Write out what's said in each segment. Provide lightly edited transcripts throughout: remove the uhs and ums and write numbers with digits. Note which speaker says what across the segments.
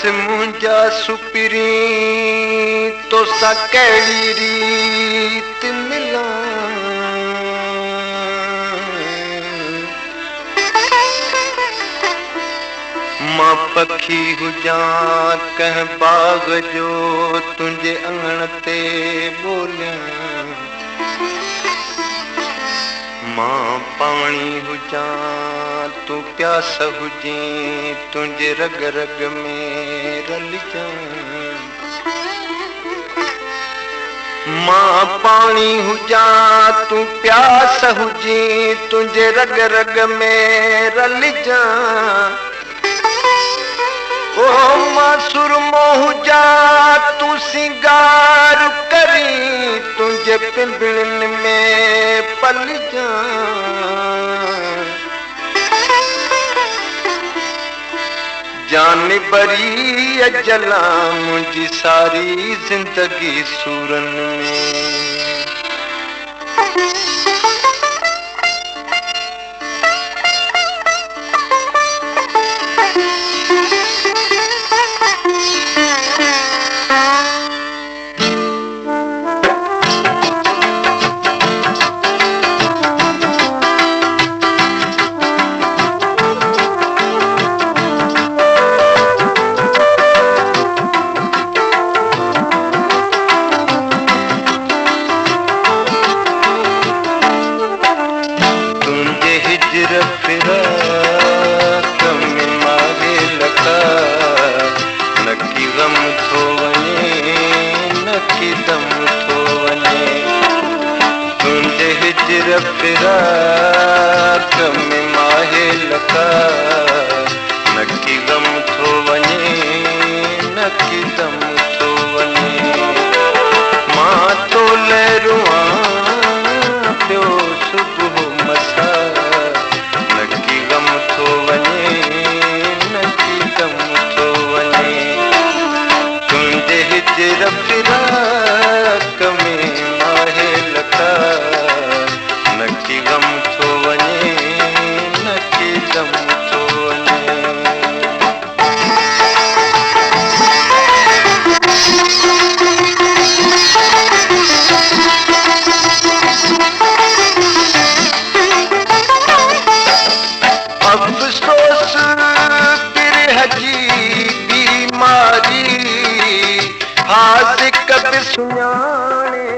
Speaker 1: मुंहिंजा सुपिरी तो सां कहिड़ी रीत मिलां। मां पखी हुजां कंहिं बाग़ जो तुंहिंजे अङण ते ॿोलियां। मां पाणी हुजां तूं प्यास हुजें तुंहिंजे रग रग में रलिजां। मां पाणी हुजां तूं प्यास हुजें तुंहिंजे रग रग में रलिजां। ओ मां सुरमो हुजां तूं सिंगार करी तुंहिंजे पिंपड़नि में पलिजां। जान बरी अजला मुंहिंजी सारी ज़िंदगी सूरनि में। फिराक में मारे लखा नकी गम थो वञे नकी दम थो वञे। तुंहिंजे हिजर फिराक में माहे लखा नकी गम थो वञे नकी दम थो वञे। मां तो लहरुआं पियो सुबुह मसा नकी गम थो वञे नकी दम थो वञे। तुंहिंजे हिजर फिराक में माहे लखा नकी गम थो वञे नकी दम थो वञे। अफ़सोस बिरह जी बीमारी हाज़िक बि सुञाणे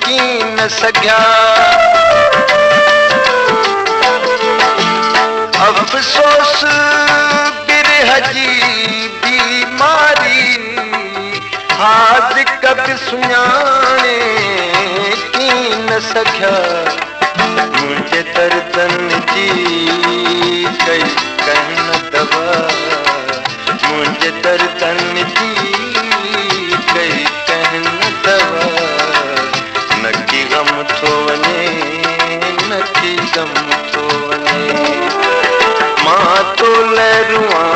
Speaker 1: की न सघिया। अफ़सोस बिरह जी बीमारी हाज़िक बि सुञाणे की न सघिया। मुंहिंजे दर्दनि जी कई कंहिं न दवा मुंहिंजे दर्दनि जी कई कंहिं न दवा। नकी गम थो वञे नकी गम थो वञे। मां तो लहरुआं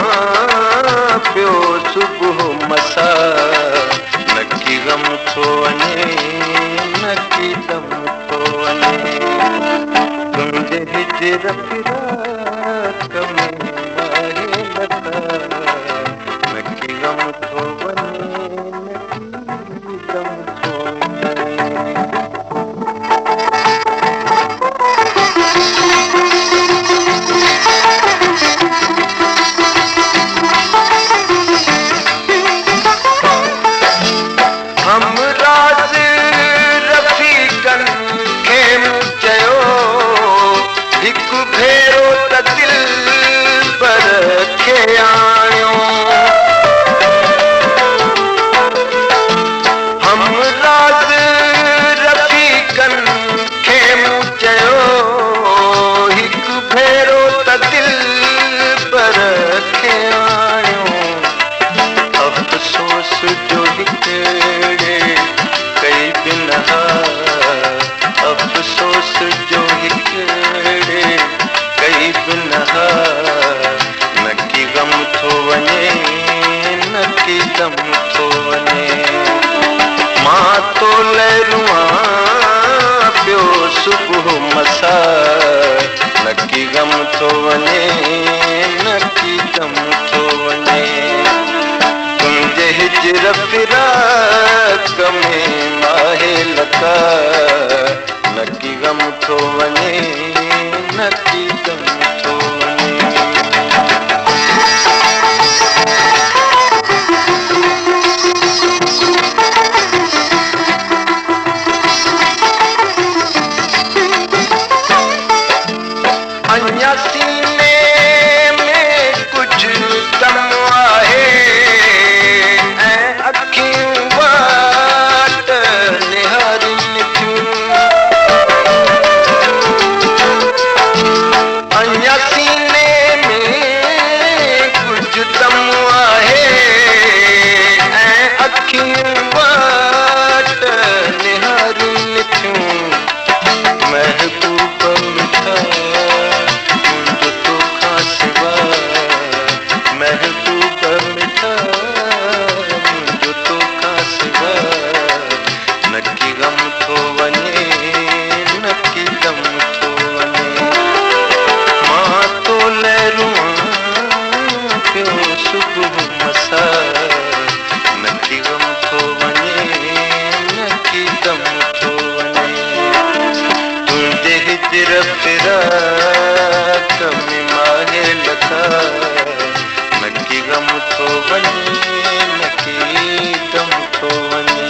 Speaker 1: पियो सुबुह मसा नकी गम थो वञे नकी दम थो वञे। तुंहिंजे हिजर फिराक में माहे लखा नकी गम थो वञे नकी दम थो वञे। हमराज़ रफ़ीक़नि खे मूं चयो हिकु भेरो त दिलबर खे आणियो। हमराज़ रफ़ीक़नि खे मूं चयो हिकु भेरो त दिलबर खे आणियो। अफ़सोस जो हिकिड़े कई बिनहा अफ़सोस जो हिकिड़े कई बिनहा नकी गम थो वञे नकी दम थो वञे। मां तो लहरुआं पियो सुबुह मसा नकी गम थो वञे नकी दम थो वञे। हिजर फिराक में माहे लका नकी गम थो वञे नकी गम थो वञे। अञा सीने में कुझु दम आहे ऐं अखियूं वाट निहारनि थियूं। अञा सीने में कुझु दम आहे ऐं अखियूं वाट निहारनि थियूं। महबूब मिठा मुंहिंजो तोखां सिवा, महबूब मिठा मुंहिंजो तोखां सिवा नकी गम थो वञे नकी गम थो वञे। मां तो लहरुआं पियो सुबुह मसा नकी गम थो वञे नकी गम थो वञे। तुंहिंजे हिजर फिराक में माहे लका नकी गम थो वञे नकी गम थो वञे।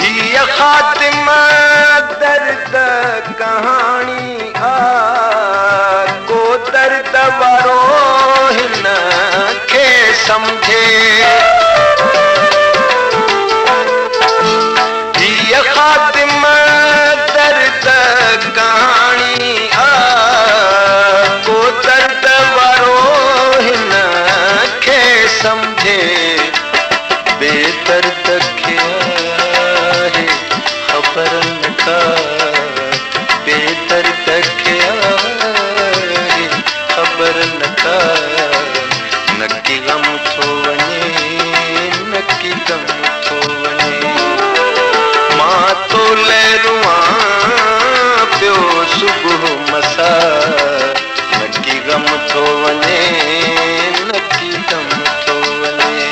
Speaker 1: हीअ ख़ातिमा दर्द कहाणी आ को दर्द वारो हिन खे सम्झे। हीअ ख़ातिमा दर्द कहाणी आ को दर्द वारो हिन खे सम्झे। बेदर्द खे आहे ख़बर न का, बेदर्द खे आहे ख़बर न का नकी गम थो वञे नकी गम थो वञे। मां तो लहरुआं पियो सुबुह मसा नकी गम थो वञे नकी गम थो वञे।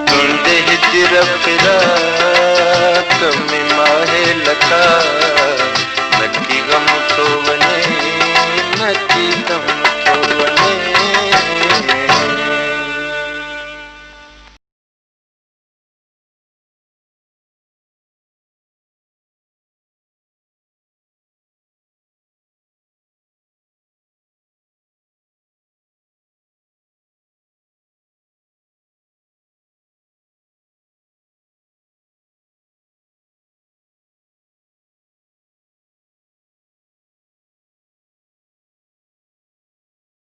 Speaker 1: तुंहिंजे हिजर फिराक में माहे लका